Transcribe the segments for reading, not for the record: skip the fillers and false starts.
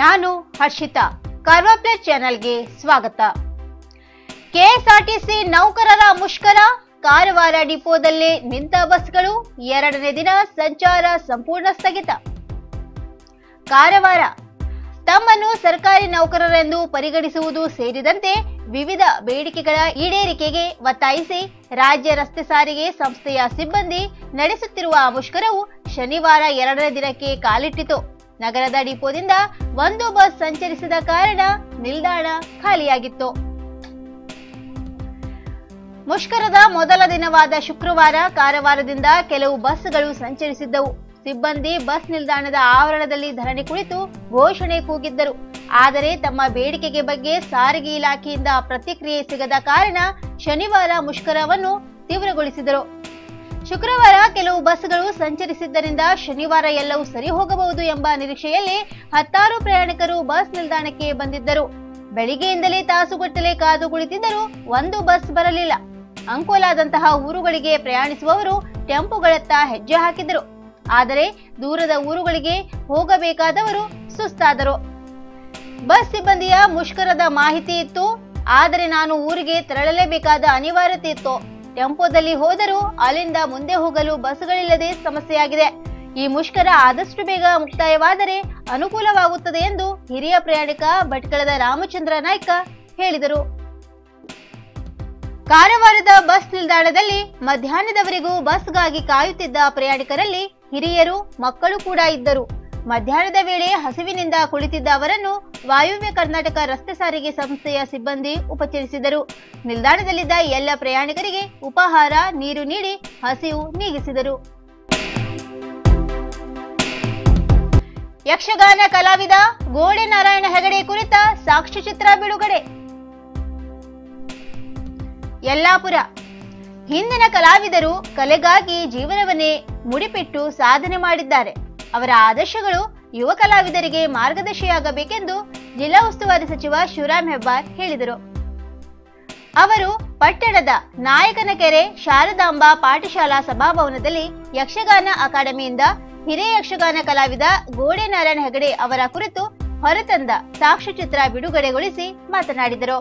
ನಾನು ಹರ್ಷಿತಾ, ಕಾರ್ವಾಪ್ಲೇ ಚಾನೆಲ್ಗೆ ಸ್ವಾಗತ. ಕೆಎಸ್ಆರ್ಟಿಸಿ ನೌಕರರ ಮುಷ್ಕರ, ಕಾರವಾರ ಡಿಪೋದಲ್ಲಿ ನಿಂತ ಬಸ್ಗಳು, ಎರಡನೇ ದಿನ ಸಂಚಾರ ಸಂಪೂರ್ಣ ಸ್ಥಗಿತ. ಕಾರವಾರ ತಮ್ಮನ್ನು ಸರ್ಕಾರಿ ನೌಕರರೆಂದು ಪರಿಗಣಿಸುವುದು ಸೇರಿದಂತೆ ವಿವಿಧ ಬೇಡಿಕೆಗಳ ಈಡೇರಿಕೆಗೆ ಒತ್ತಾಯಿಸಿ ರಾಜ್ಯ ರಸ್ತೆ ಸಾರಿಗೆ ಸಂಸ್ಥೆಯ ಸಿಬ್ಬಂದಿ ನಡೆಸುತ್ತಿರುವ ಮುಷ್ಕರವು ಶನಿವಾರ ಎರಡನೇ ದಿನಕ್ಕೆ ಕಾಲಿಟ್ಟಿತು. ನಗರದ ಡಿಪೋದಿಂದ ಒಂದು ಬಸ್ ಸಂಚರಿಸಿದ ಕಾರಣ ನಿಲ್ದಾಣ ಖಾಲಿಯಾಗಿತ್ತು. ಮುಷ್ಕರದ ಮೊದಲ ದಿನವಾದ ಶುಕ್ರವಾರ ಕಾರವಾರದಿಂದ ಕೆಲವು ಬಸ್ಗಳು ಸಂಚರಿಸಿದ್ದವು. ಸಿಬ್ಬಂದಿ ಬಸ್ ನಿಲ್ದಾಣದ ಆವರಣದಲ್ಲಿ ಧರಣಿ ಕುಳಿತು ಘೋಷಣೆ ಕೂಗಿದ್ದರು. ಆದರೆ ತಮ್ಮ ಬೇಡಿಕೆಗೆ ಬಗ್ಗೆ ಸಾರಿಗೆ ಇಲಾಖೆಯಿಂದ ಪ್ರತಿಕ್ರಿಯೆ ಸಿಗದ ಕಾರಣ ಶನಿವಾರ ಮುಷ್ಕರವನ್ನು ತೀವ್ರಗೊಳಿಸಿದರು. ಶುಕ್ರವಾರ ಕೆಲವು ಬಸ್ಗಳು ಸಂಚರಿಸಿದ್ದರಿಂದ ಶನಿವಾರ ಎಲ್ಲವೂ ಸರಿ ಹೋಗಬಹುದು ಎಂಬ ನಿರೀಕ್ಷೆಯಲ್ಲಿ ಹತ್ತಾರು ಪ್ರಯಾಣಿಕರು ಬಸ್ ನಿಲ್ದಾಣಕ್ಕೆ ಬಂದಿದ್ದರು. ಬೆಳಿಗ್ಗೆಯಿಂದಲೇ ತಾಸುಗಟ್ಟಲೆ ಕಾದು ಕುಳಿತಿದ್ದರೂ ಒಂದು ಬಸ್ ಬರಲಿಲ್ಲ. ಅಂಕೋಲಾದಂತಹ ಊರುಗಳಿಗೆ ಪ್ರಯಾಣಿಸುವವರು ಟೆಂಪೋಗಳತ್ತ ಹೆಜ್ಜೆ ಹಾಕಿದರು. ಆದರೆ ದೂರದ ಊರುಗಳಿಗೆ ಹೋಗಬೇಕಾದವರು ಸುಸ್ತಾದರು. ಬಸ್ ಸಿಬ್ಬಂದಿಯ ಮುಷ್ಕರದ ಮಾಹಿತಿ ಇತ್ತು, ಆದರೆ ನಾನು ಊರಿಗೆ ತೆರಳಲೇಬೇಕಾದ ಅನಿವಾರ್ಯತೆ ಇತ್ತು. ಟೆಂಪೋದಲ್ಲಿ ಹೋದರೂ ಅಲ್ಲಿಂದ ಮುಂದೆ ಹೋಗಲು ಬಸ್ಗಳಿಲ್ಲದೆ ಸಮಸ್ಯೆಯಾಗಿದೆ. ಈ ಮುಷ್ಕರ ಆದಷ್ಟು ಬೇಗ ಮುಕ್ತಾಯವಾದರೆ ಅನುಕೂಲವಾಗುತ್ತದೆ ಎಂದು ಹಿರಿಯ ಪ್ರಯಾಣಿಕ ಭಟ್ಕಳದ ರಾಮಚಂದ್ರ ನಾಯ್ಕ ಹೇಳಿದರು. ಕಾರವಾರದ ಬಸ್ ನಿಲ್ದಾಣದಲ್ಲಿ ಮಧ್ಯಾಹ್ನದವರೆಗೂ ಬಸ್ಗಾಗಿ ಕಾಯುತ್ತಿದ್ದ ಪ್ರಯಾಣಿಕರಲ್ಲಿ ಹಿರಿಯರು, ಮಕ್ಕಳು ಕೂಡ ಇದ್ದರು. ಮಧ್ಯಾಹ್ನದ ವೇಳೆ ಹಸಿವಿನಿಂದ ಕುಳಿತಿದ್ದ ಅವರನ್ನು ವಾಯುವ್ಯ ಕರ್ನಾಟಕ ರಸ್ತೆ ಸಾರಿಗೆ ಸಂಸ್ಥೆಯ ಸಿಬ್ಬಂದಿ ಉಪಚರಿಸಿದರು. ನಿಲ್ದಾಣದಲ್ಲಿದ್ದ ಎಲ್ಲ ಪ್ರಯಾಣಿಕರಿಗೆ ಉಪಹಾರ, ನೀರು ನೀಡಿ ಹಸಿವು ನೀಗಿಸಿದರು. ಯಕ್ಷಗಾನ ಕಲಾವಿದ ಗೋಡೆ ನಾರಾಯಣ ಹೆಗಡೆ ಕುರಿತ ಸಾಕ್ಷ್ಯಚಿತ್ರ ಬಿಡುಗಡೆ. ಯಲ್ಲಾಪುರ ಹಿಂದಿನ ಕಲಾವಿದರು ಕಲೆಗಾಗಿ ಜೀವನವನ್ನೇ ಮುಡಿಪಿಟ್ಟು ಸಾಧನೆ ಮಾಡಿದ್ದಾರೆ. ಅವರ ಆದರ್ಶಗಳು ಯುವ ಕಲಾವಿದರಿಗೆ ಮಾರ್ಗದರ್ಶಿಯಾಗಬೇಕೆಂದು ಜಿಲ್ಲಾ ಉಸ್ತುವಾರಿ ಸಚಿವ ಶಿವರಾಮ್ ಹೆಬ್ಬಾರ್ ಹೇಳಿದರು. ಅವರು ಪಟ್ಟಣದ ನಾಯಕನಕೆರೆ ಶಾರದಾಂಬಾ ಪಾಠಶಾಲಾ ಸಭಾಭವನದಲ್ಲಿ ಯಕ್ಷಗಾನ ಅಕಾಡೆಮಿಯಿಂದ ಹಿರಿಯ ಯಕ್ಷಗಾನ ಕಲಾವಿದ ಗೋಡೆ ನಾರಾಯಣ ಹೆಗಡೆ ಅವರ ಕುರಿತು ಹೊರತಂದ ಸಾಕ್ಷ್ಯಚಿತ್ರ ಬಿಡುಗಡೆಗೊಳಿಸಿ ಮಾತನಾಡಿದರು.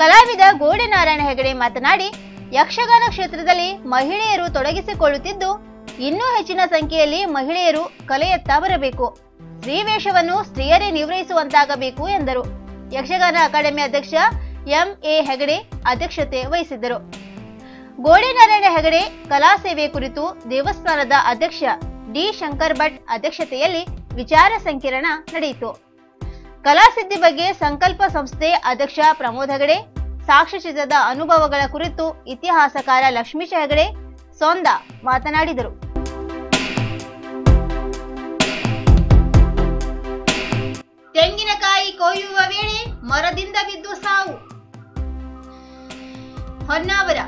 ಕಲಾವಿದ ಗೋಡೆ ನಾರಾಯಣ ಹೆಗಡೆ ಮಾತನಾಡಿ, ಯಕ್ಷಗಾನ ಕ್ಷೇತ್ರದಲ್ಲಿ ಮಹಿಳೆಯರು ತೊಡಗಿಸಿಕೊಳ್ಳುತ್ತಿದ್ದು ಇನ್ನೂ ಹೆಚ್ಚಿನ ಸಂಖ್ಯೆಯಲ್ಲಿ ಮಹಿಳೆಯರು ಕಲೆಯತ್ತ ಬರಬೇಕು. ಸ್ತ್ರೀ ವೇಷವನ್ನು ಸ್ತ್ರೀಯರೇ ನಿರ್ವಹಿಸುವಂತಾಗಬೇಕು ಎಂದರು. ಯಕ್ಷಗಾನ ಅಕಾಡೆಮಿ ಅಧ್ಯಕ್ಷ ಎಂಎ ಹೆಗಡೆ ಅಧ್ಯಕ್ಷತೆ ವಹಿಸಿದ್ದರು. ಗೋಡೆ ನಾರಾಯಣ ಹೆಗಡೆ ಕಲಾ ಸೇವೆ ಕುರಿತು ದೇವಸ್ಥಾನದ ಅಧ್ಯಕ್ಷ ಡಿ ಶಂಕರ್ ಭಟ್ ಅಧ್ಯಕ್ಷತೆಯಲ್ಲಿ ವಿಚಾರ ಸಂಕಿರಣ ನಡೆಯಿತು. ಕಲಾಸಿದ್ಧಿ ಬಗ್ಗೆ ಸಂಕಲ್ಪ ಸಂಸ್ಥೆ ಅಧ್ಯಕ್ಷ ಪ್ರಮೋದ್ ಹೆಗಡೆ, ಸಾಕ್ಷ್ಯಚಿತ್ರದ ಅನುಭವಗಳ ಕುರಿತು ಇತಿಹಾಸಕಾರ ಲಕ್ಷ್ಮೀಶ ಹೆಗಡೆ ಸೊಂದ ಮಾತನಾಡಿದರು. ತೆಂಗಿನಕಾಯಿ ಕೊಯ್ಯುವ ವೇಳೆ ಮರದಿಂದ ಬಿದ್ದು ಸಾವು. ಹೊನ್ನಾವರ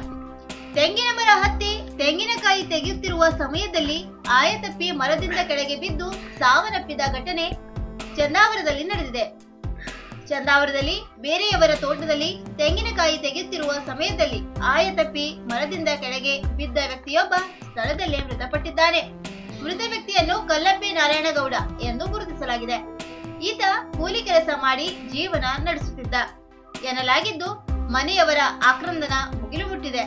ತೆಂಗಿನ ಮರ ಹತ್ತಿ ತೆಂಗಿನಕಾಯಿ ತೆಗೆಯುತ್ತಿರುವ ಸಮಯದಲ್ಲಿ ಆಯತಪ್ಪಿ ಮರದಿಂದ ಕೆಳಗೆ ಬಿದ್ದು ಸಾವನ್ನಪ್ಪಿದ ಘಟನೆ ಚಂದಾವರದಲ್ಲಿ ನಡೆದಿದೆ. ಚಂದಾವರದಲ್ಲಿ ಬೇರೆಯವರ ತೋಟದಲ್ಲಿ ತೆಂಗಿನಕಾಯಿ ತೆಗೆಯುತ್ತಿರುವ ಸಮಯದಲ್ಲಿ ಆಯತಪ್ಪಿ ಮರದಿಂದ ಕೆಳಗೆ ಬಿದ್ದ ವ್ಯಕ್ತಿಯೊಬ್ಬ ಸ್ಥಳದಲ್ಲೇ ಮೃತಪಟ್ಟಿದ್ದಾನೆ. ಮೃತ ವ್ಯಕ್ತಿಯನ್ನು ಕಲ್ಲಪ್ಪೆ ನಾರಾಯಣಗೌಡ ಎಂದು ಗುರುತಿಸಲಾಗಿದೆ. ಈತ ಕೂಲಿ ಕೆಲಸ ಮಾಡಿ ಜೀವನ ನಡೆಸುತ್ತಿದ್ದ ಎನ್ನಲಾಗಿದ್ದು, ಮನೆಯವರ ಆಕ್ರಂದನ ಮುಗಿಲು ಮುಟ್ಟಿದೆ.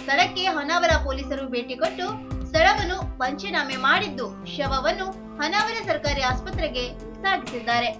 ಸ್ಥಳಕ್ಕೆ ಹೊನ್ನಾವರ ಪೊಲೀಸರು ಭೇಟಿ ಕೊಟ್ಟು ಸ್ಥಳವನ್ನು ಪಂಚನಾಮೆ ಮಾಡಿದ್ದು ಶವವನ್ನು ಹೊನ್ನಾವರ ಸರ್ಕಾರಿ ಆಸ್ಪತ್ರೆಗೆ ಸಾಗಿಸಿದ್ದಾರೆ.